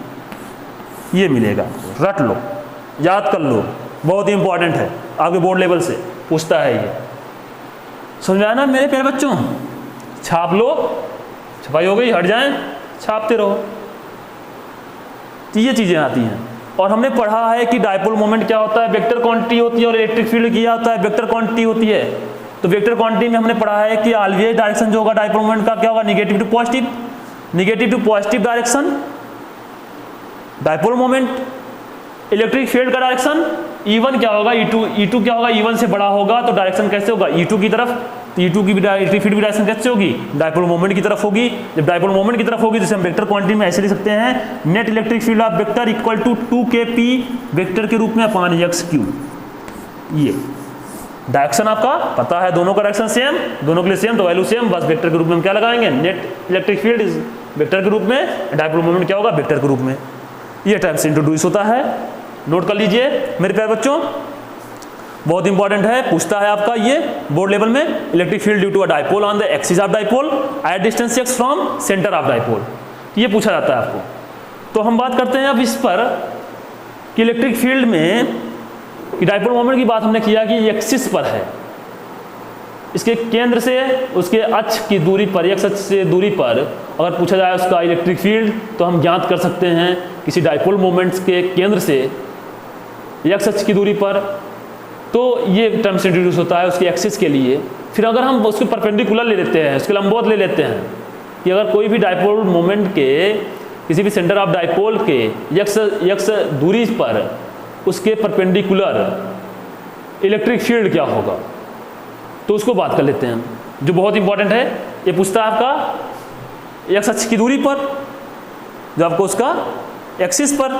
ये मिलेगा। रट लो, याद कर लो, बहुत ही इंपॉर्टेंट है, आपके बोर्ड लेवल से पूछता है ये। समझ में आया ना मेरे प्यारे बच्चों? छाप लो, छपाई हो गई, हट जाएं, छापते रहो, तो ये चीज़ें आती हैं। और हमने पढ़ा है कि डाइपोल मोमेंट क्या होता है, वेक्टर क्वांटिटी होती है, और इलेक्ट्रिक फील्ड क्या होता है, वेक्टर क्वांटिटी होती है। तो वेक्टर क्वांटिटी में हमने पढ़ा है कि ऑलवेज डायरेक्शन जो होगा डाइपोल मोमेंट का क्या होगा, negative to positive, negative to positive direction dipole moment. Electric field का डायरेक्शन E1 क्या होगा, E2 क्या होगा, E1 से बड़ा होगा, तो डायरेक्शन कैसे होगा, E2 की तरफ। तो E2 की इलेक्ट्रिक फील्ड की डायरेक्शन कैसे होगी, डाइपोल मोमेंट की तरफ होगी। जब डाइपोल मोमेंट की तरफ होगी, जैसे हम वेक्टर क्वांटिटी में ऐसे लिख सकते हैं, net electric field of vector equal to 2kp vector के रूप में अपान एक्स क्यूब। ये डायरेक्शन आपका पता है, दोनों का डायरेक्शन सेम, दोनों के लिए सेम, तो वैल्यू सेम, बस वेक्टर के रूप में हम क्या लगाएंगे, नेट इलेक्ट्रिक फील्ड वेक्टर के रूप में, डाइपोल मोमेंट क्या होगा, वेक्टर के रूप में। ये टाइप से इंट्रोड्यूस होता है, नोट कर लीजिए मेरे प्यारे बच्चों, बहुत इंपॉर्टेंट है, पूछता है आपका ये बोर्ड लेवल में, electric field due to a dipole on the axis of dipole at distance x from centre of dipole, ये पूछा जाता है आपको। तो हम बात करते हैं अब इस पर कि इलेक्ट्रिक फील्ड में कि डाइपोल मोमेंट की बात हमने किया कि एक्सिस पर है, इसके केंद्र से उसके अक्ष की दूरी पर, x अक्ष से दूरी पर अगर पूछा जाए उसका इलेक्ट्रिक फील्ड, तो हम ज्ञात कर सकते हैं किसी डाइपोल मोमेंट्स के केंद्र से x अक्ष की दूरी पर। तो ये टर्म्स इंट्रोड्यूस होता है उसके एक्सिस के लिए। फिर अगर हम उसके परपेंडिकुलर ले लेते हैं, उसके लंबवत ले लेते हैं, कि अगर कोई भी डाइपोल मोमेंट के किसी भी सेंटर ऑफ डाइपोल के x दूरी पर उसके परपेंडिकुलर इलेक्ट्रिक फील्ड क्या होगा, तो उसको बात कर लेते हैं, जो बहुत इंपॉर्टेंट है। ये पूछता है आपका एक्स अक्ष की दूरी पर, जो आपको उसका एक्सिस पर,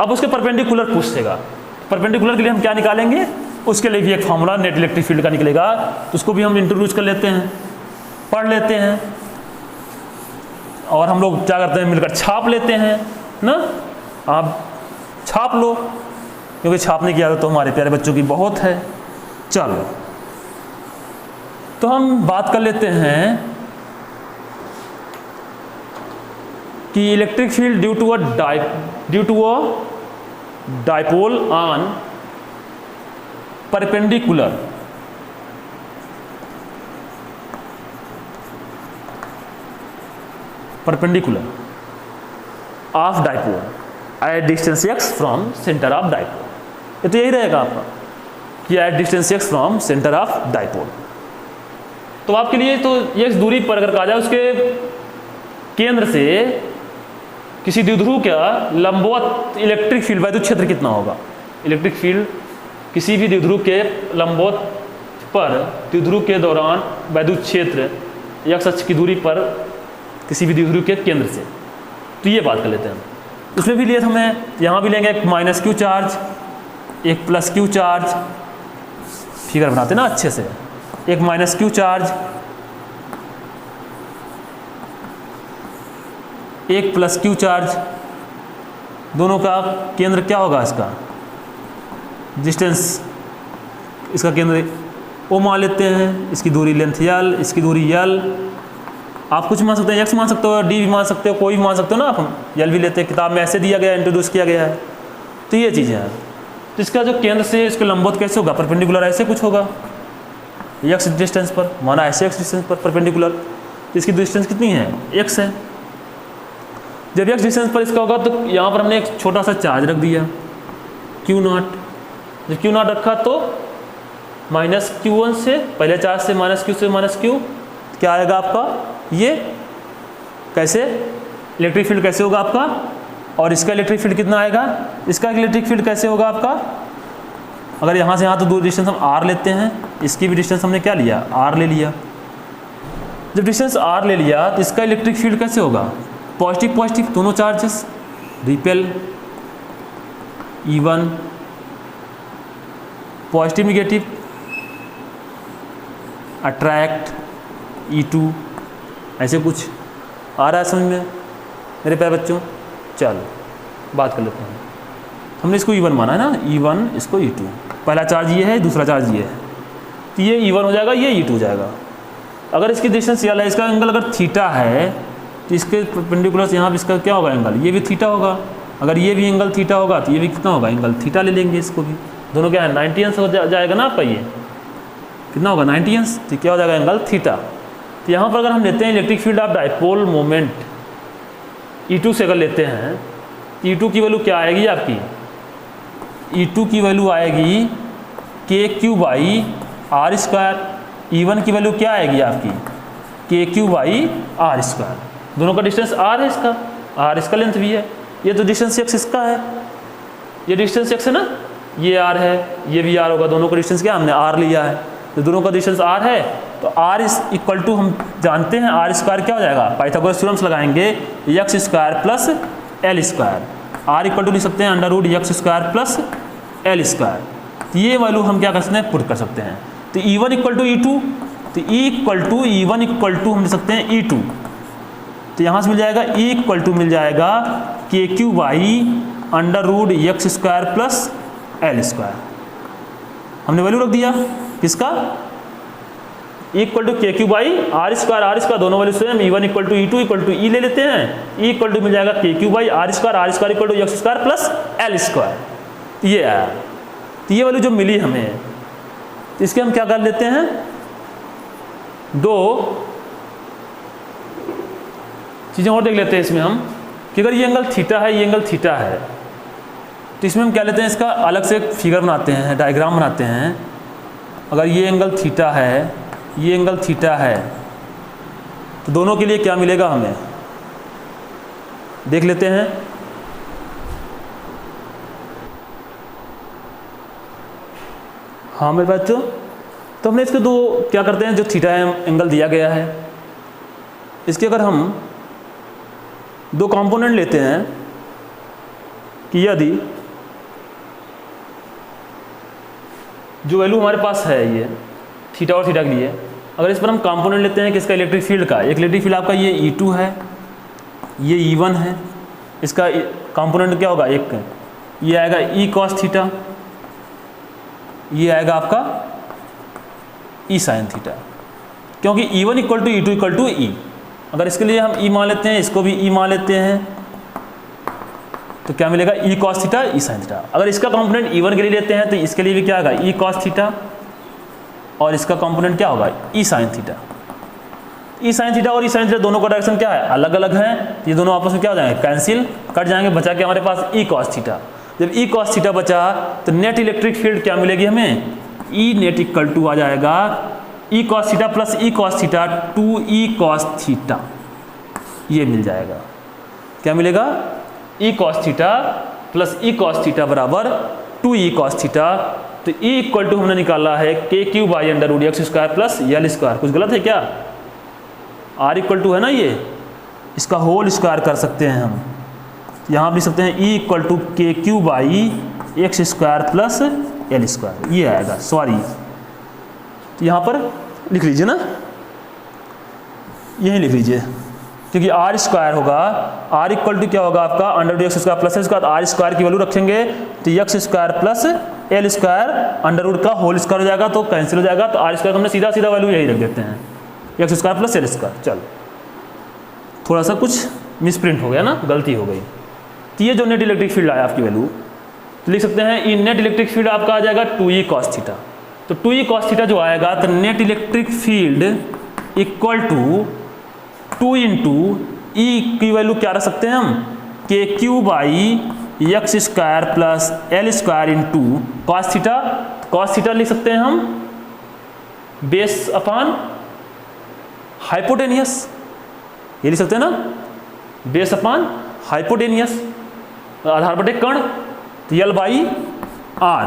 अब उसके परपेंडिकुलर पूछेगा। परपेंडिकुलर के लिए हम क्या निकालेंगे, उसके लिए भी एक फॉर्मूला नेट इलेक्ट्रिक फील्ड का निकलेगा, तो उसको भी हम इंट्रोड्यूस कर लेते हैं, पढ़ लेते हैं, और हम लोग क्या करते हैं मिलकर छाप लेते हैं ना। आप छाप लो, क्योंकि छापने की आदत तो हमारे प्यारे बच्चों की बहुत है। चलो तो हम बात कर लेते हैं कि electric field due to a dipole on perpendicular of dipole at distance x from centre of dipole. ये तो यही रहेगा आपका कि at distance x from centre of dipole. तो आपके लिए तो x दूरी पर अगर कहा जाए उसके केंद्र से किसी द्विध्रुव का लंबवत इलेक्ट्रिक फील्ड वैद्युत क्षेत्र कितना होगा। इलेक्ट्रिक फील्ड किसी भी द्विध्रुव के लंबवत पर द्विध्रुव के दौरान वैद्युत क्षेत्र x अक्ष की दूरी पर किसी भी द्विध्रुव के केंद्र से, तो ये बात कर लेते हैं हम। उसमें भी लिए हमें यहाँ भी लेंगे एक माइनस क्यू चार्ज, एक प्लस क्यू चार्ज, फिगर बनाते ना अच्छे से, एक माइनस क्यू चार्ज, एक प्लस क्यू चार्ज, दोनों का केंद्र क्या होगा, इसका डिस्टेंस, इसका केंद्र ओ मान लेते हैं, इसकी दूरी लेंथ l, इसकी दूरी l, आप कुछ मान सकते हैं, x मान सकते हो, d भी मान सकते हो, कोई भी मान सकते हो ना, आप l भी लेते हैं, किताब में ऐसे दिया गया है, इंट्रोड्यूस किया गया है। तो ये चीज़ें हैं। तो इसका जो केंद्र से इसके लंबवत कैसे होगा, परपेंडिकुलर ऐसे कुछ होगा, x डिस्टेंस पर, माना ऐसे x डिस्टेंस पर परपेंडिकुलर, तो इसकी डिस्टेंस कितनी है, x है। जब x डिस्टेंस पर इसका होगा तो यहाँ पर हमने एक छोटा सा चार्ज रख दिया Q0। जब Q0 रखा तो माइनस Q1 से, पहले चार्ज से माइनस Q से माइनस Q, क्या आएगा आपका, ये कैसे इलेक्ट्रिक फील्ड कैसे होगा आपका, और इसका इलेक्ट्रिक फील्ड कितना आएगा, इसका इलेक्ट्रिक फील्ड कैसे होगा आपका, अगर यहाँ से यहाँ तो दूर डिस्टेंस हम r लेते हैं, इसकी भी डिस्टेंस हमने क्या लिया, r ले लिया। जब डिस्टेंस r ले लिया तो इसका इलेक्ट्रिक फील्ड कैसे होगा, पॉजिटिव पॉजिटिव दोनों charges, repel E1, positive negative attract E2, ऐसे कुछ आ रहा है समझ में मेरे प्यारे बच्चों। चलो बात कर लेते हैं, हमने इसको E1 माना है ना, E1, इसको E2, पहला चार्ज ये है, दूसरा चार्ज ये है, तो ये E1 हो जाएगा, ये E2 हो जाएगा। अगर इसकी डिस्टेंस l है, इसका एंगल अगर थीटा है तो इसके परपेंडिकुलर से यहाँ पर इसका क्या होगा एंगल, ये भी थीटा होगा। अगर ये भी एंगल थीटा होगा तो ये भी कितना होगा, एंगल थीटा ले लेंगे इसको भी, दोनों क्या है 90 अंश हो जाएगा ना आपका, ये कितना होगा 90 अंश, तो क्या हो जाएगा एंगल थीटा। तो यहाँ पर अगर हम लेते हैं electric field of dipole moment E2 से अगर लेते हैं, E2 की वैल्यू क्या आएगी आपकी, E2 की वैल्यू आएगी KQ/r², E1 की वैल्यू क्या आएगी आपकी KQ/r², दोनों का डिस्टेंस r है, इसका r इसका लेंथ भी है, ये तो डिस्टेंस x इसका है, ये डिस्टेंस x है ना, ये r है, ये भी r होगा, दोनों का डिस्टेंस क्या हमने r लिया है, तो दोनों का डिस्टेंस r है, तो r इज इक्वल टू हम जानते हैं r² क्या हो जाएगा, पाइथागोरस थ्योरम्स लगाएंगे x² plus l², r equal to लिख सकते हैं √x² प्लस l², तो ये वैल्यू हम क्या कर सकते हैं, पुट कर सकते हैं। तो E1 इक्वल टू E2, तो E1 इक्वल टू हम लिख सकते हैं E2, तो यहाँ से मिल जाएगा E इक्वल टू मिल जाएगा KQ/√x² प्लस l², हमने वैल्यू रख दिया किसका, इक्वल टू KQ/r², दोनों value same, E1 equal to E2 equal to E ले लेते हैं, E इक्वल टू मिल जाएगा KQ/r² equal to x² plus l², ये आया। तो ये वैल्यू जो मिली हमें, तो इसके हम क्या कर लेते हैं, दो चीज़ें और देख लेते हैं इसमें हम, कि अगर ये एंगल थीटा है, ये एंगल थीटा है, तो इसमें हम क्या लेते हैं, इसका अलग से एक फिगर बनाते हैं, डायग्राम बनाते हैं। अगर ये एंगल थीटा है, ये एंगल थीटा है, तो दोनों के लिए क्या मिलेगा हमें, देख लेते हैं। हाँ मेरे बच्चों, तो हमने इसके दो क्या करते हैं, जो थीटा है एंगल दिया गया है, इसके अगर हम दो कंपोनेंट लेते हैं कि यदि जो वैल्यू हमारे पास है ये थीटा और थीटा के लिए, अगर इस पर हम कंपोनेंट लेते हैं किसका, इलेक्ट्रिक फील्ड का, एक इलेक्ट्रिक फील्ड आपका ये E2 है, ये E1 है, इसका कंपोनेंट क्या होगा, एक ये आएगा E cos थीटा, ये आएगा आपका E sin थीटा, क्योंकि E1 equal to E2 equal to E। अगर इसके लिए हम E मान लेते हैं, इसको भी E मान लेते हैं, तो क्या मिलेगा, E cos theta E sin theta. अगर इसका कंपोनेंट E1 के लिए लेते हैं तो इसके लिए भी क्या आएगा, E cos थीटा, और इसका कंपोनेंट क्या होगा, E sin theta. E sin theta और E sin थीटा दोनों का डायरेक्शन क्या है, अलग अलग है, ये दोनों आपस में क्या हो जाएंगे, कैंसिल कट जाएंगे, बचा के हमारे पास E cos थीटा। जब E cos थीटा बचा तो नेट इलेक्ट्रिक फील्ड क्या मिलेगी हमें, E नेट इक्वल टू आ जाएगा E cos theta plus E cos theta 2E cos theta, ये मिल जाएगा। क्या मिलेगा, E cos theta plus E cos theta बराबर 2E cos थीटा। तो E इक्वल टू हमने निकाला है KQ by under root x square plus L square. कुछ गलत है क्या, R इक्वल टू है ना, ये इसका होल स्क्वायर कर सकते हैं हम, यहाँ भी लिख सकते हैं E equal to KQ by x square plus L square, ये आएगा, सॉरी तो यहाँ पर लिख लीजिए ना, यही लिख लीजिए, क्योंकि R स्क्वायर होगा, R इक्वल टू क्या होगा आपका under root x square plus L square, R square की वैल्यू रखेंगे तो x square plus L square under root का होल स्क्वायर हो जाएगा, तो कैंसिल हो जाएगा, तो R स्क्वायर हमने सीधा सीधा वैल्यू यही रख देते हैं, x square plus L square. चलो थोड़ा सा कुछ मिसप्रिंट हो गया ना, गलती हो गई। तो ये जो नेट इलेक्ट्रिक फील्ड आया आपकी वैल्यू, तो लिख सकते हैं नेट इलेक्ट्रिक फील्ड आपका आ जाएगा 2E cos थीटा। तो 2E cos थीटा जो आएगा, तो net electric field equal to 2 into E की वैल्यू क्या रख सकते हैं हम, KQ by x square plus L square into cos theta. Cos theta लिख सकते हैं हम बेस अपॉन हाइपोटेनियस, ये लिख सकते हैं ना, बेस अपॉन हाइपोटेनियस, आधार बटे कण, तो यल बाई आर,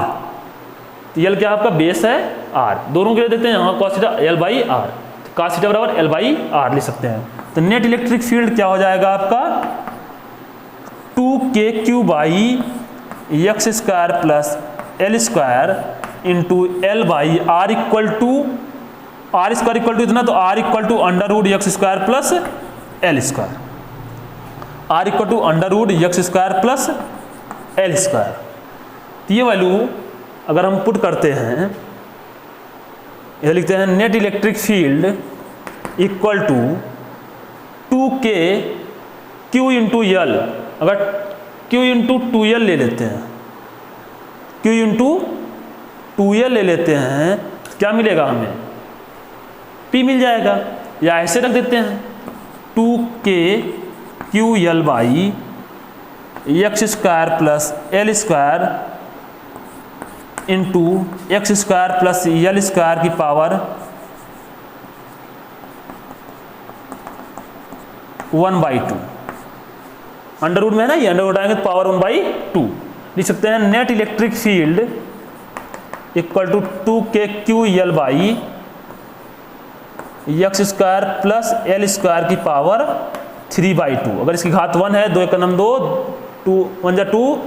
तो यल क्या आपका बेस है आर, दोनों के लिए देते हैं यहाँ cos theta L by R, cos theta बराबर एल बाई आर लिख सकते हैं। तो नेट इलेक्ट्रिक फील्ड क्या हो जाएगा आपका 2KQ by x square plus L square into L by R equal to, R square equal to इतना, तो R equal to under root x square plus L square, R equal to under root x square plus L square. तो ये value अगर हम put करते हैं, ये लिखते हैं net electric field equal to 2KQ into L, अगर Q इंटू 2L ले लेते हैं, Q इंटू 2L ले लेते हैं, क्या मिलेगा हमें, P मिल जाएगा, या ऐसे रख देते हैं 2KQL by x square plus L square into x square plus L square की पावर 1/2, अंडर रूट में है ना, ये अंडर रूट आएंगे तो पावर 1/2 लिख सकते हैं। Net electric field equal to 2KQL by x square plus L square की पावर 3/2। अगर इसकी घात 1 है, 2 एक नम 2, 2 1 जा 2,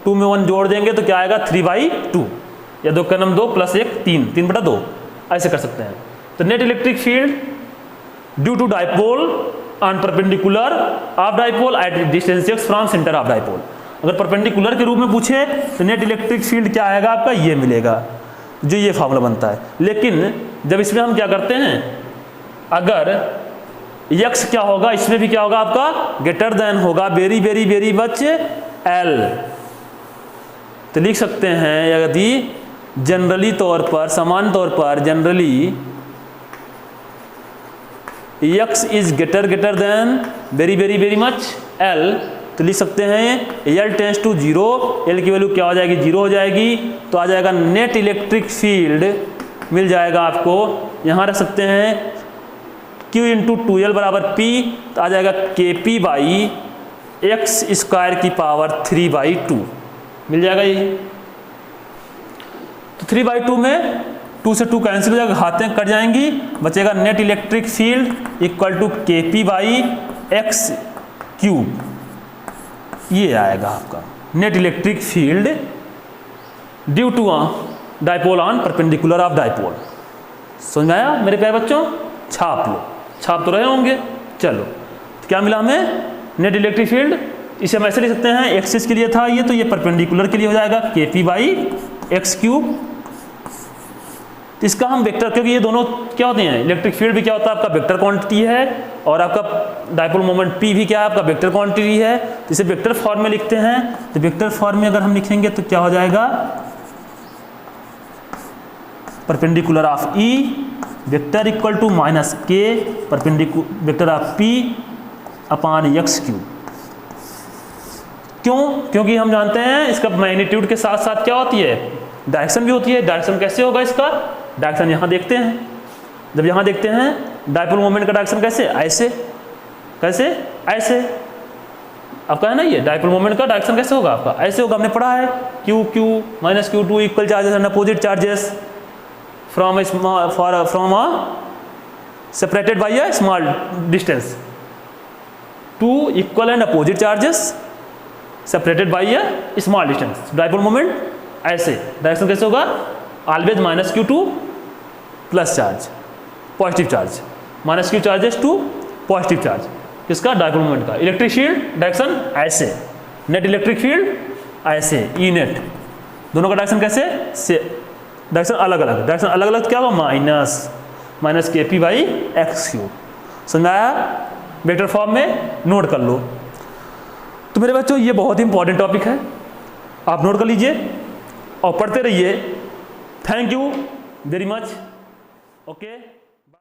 2 में 1 जोड़ देंगे तो क्या आएगा 3/2, या 2 का नम 2 प्लस 1 3, 3/2 ऐसे कर सकते हैं। तो net electric field due to dipole on perpendicular of dipole at distance x from centre of dipole. अगर परपेंडिकुलर के रूप में पूछे तो नेट इलेक्ट्रिक फील्ड क्या आएगा आपका, ये मिलेगा, जो ये फॉर्मूला बनता है। लेकिन जब इसमें हम क्या करते हैं, अगर x क्या होगा, इसमें भी क्या होगा आपका ग्रेटर देन होगा, very very very much l, तो लिख सकते हैं यदि जनरली तौर पर, सामान्य तौर पर generally x is greater than very very very much l, तो लिख सकते हैं l टेंस टू 0, l की वैल्यू क्या हो जाएगी 0 हो जाएगी, तो आ जाएगा नेट इलेक्ट्रिक फील्ड मिल जाएगा आपको, यहाँ रख सकते हैं q इंटू 2l बराबर p, तो आ जाएगा KP बाई एक्स स्क्वायर की पावर 3/2 मिल जाएगा ये। तो 3/2 में 2 से 2 कैंसिल हो जाएगा, घातें कट जाएंगी, बचेगा net electric field equal to KP by X cube, ये आएगा आपका net electric field due to dipole on perpendicular of dipole. समझ में आया मेरे प्यारे बच्चों? छाप लो, छाप तो रहे होंगे। चलो तो क्या मिला हमें? नेट इलेक्ट्रिक फील्ड, इसे हम ऐसे लिख सकते हैं, एक्सिस के लिए था ये, तो ये परपेंडिकुलर के लिए हो जाएगा KP बाई एक्स क्यूब। तो इसका हम वेक्टर, क्योंकि ये दोनों क्या होते हैं, इलेक्ट्रिक फील्ड भी क्या होता है आपका वेक्टर क्वांटिटी है, और आपका डाइपोल मोमेंट P भी क्या है आपका वेक्टर क्वांटिटी है। तो इसे वेक्टर फॉर्म में लिखते हैं। तो वेक्टर फॉर्म में अगर हम लिखेंगे तो क्या हो जाएगा? Perpendicular of E vector equal to minus K perpendicular vector of P upon X cube. क्यों? क्योंकि हम जानते हैं इसका मैग्नीट्यूड के साथ साथ क्या होती है, डायरेक्शन भी होती है। डायरेक्शन कैसे होगा इसका? डायरेक्शन यहाँ देखते हैं, जब यहाँ देखते हैं डाइपोल मोमेंट का डायरेक्शन कैसे, ऐसे, कैसे, ऐसे। आपका है ना ये डाइपोल मोमेंट का डायरेक्शन कैसे होगा आपका, ऐसे होगा, हमने पढ़ा है। Q Q minus Q2 equal charges and opposite charges from separated by a small distance two equal and opposite charges separated by a small distance. Dipole moment ऐसे, डायरेक्शन कैसे होगा? Always minus Q2 plus charge, positive charge, minus Q charges to positive charge. किसका? Dipole moment का। Electric field direction ऐसे, net electric field ऐसे, E net, दोनों का direction कैसे से, डायरेक्शन अलग अलग, डायरेक्शन अलग अलग क्या होगा? Minus KP by X cube. समझ में आया? वेक्टर फॉर्म में नोट कर लो। तो मेरे बच्चों ये बहुत ही इंपॉर्टेंट टॉपिक है, आप नोट कर लीजिए और पढ़ते रहिए। Thank you very much. Okay.